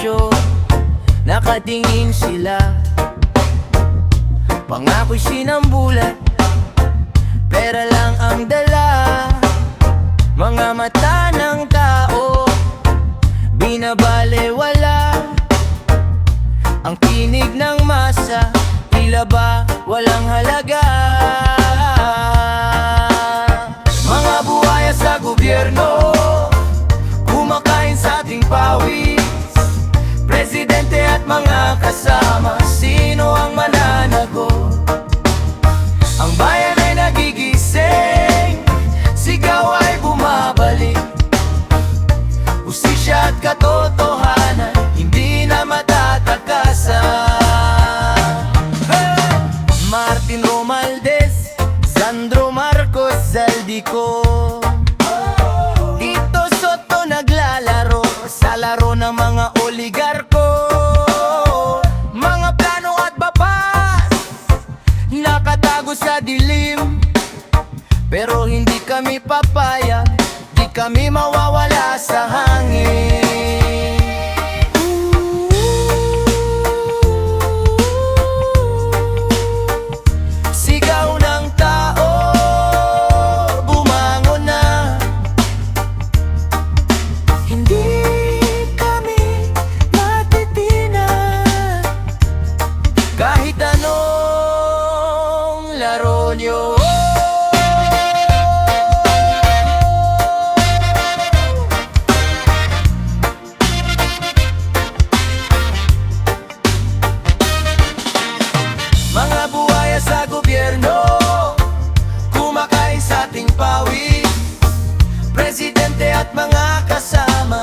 radyo, nakatingin sila. Pangako'y sinambulan, pera lang ang dala. Mga mata ng tao, binabalewala. Ang tinig ng masa, tila ba walang halaga. Mga buhaya sa gobyerno, kumakain sa ating pawis. Presidente at mga kasama, sino ang mananagot? Ang bayan ay nagigising, sigaw ay bumabalik. Hustisya at katotohanan, hindi na matatakasan. Martin Romualdez, Sandro Marcos, Zaldico, Tito Soto naglalaro sa laro ng mga oligarko. Mga plano at bapas, nakatago sa dilim. Pero hindi kami papayag, di kami mawawala sa hangin. Sigaw ng tao, bumangon na. Hindi kami matitinan, kahit anong laro nyo. Mga buhaya sa gobyerno, kumakain sa ating pawis. Presidente at mga kasama,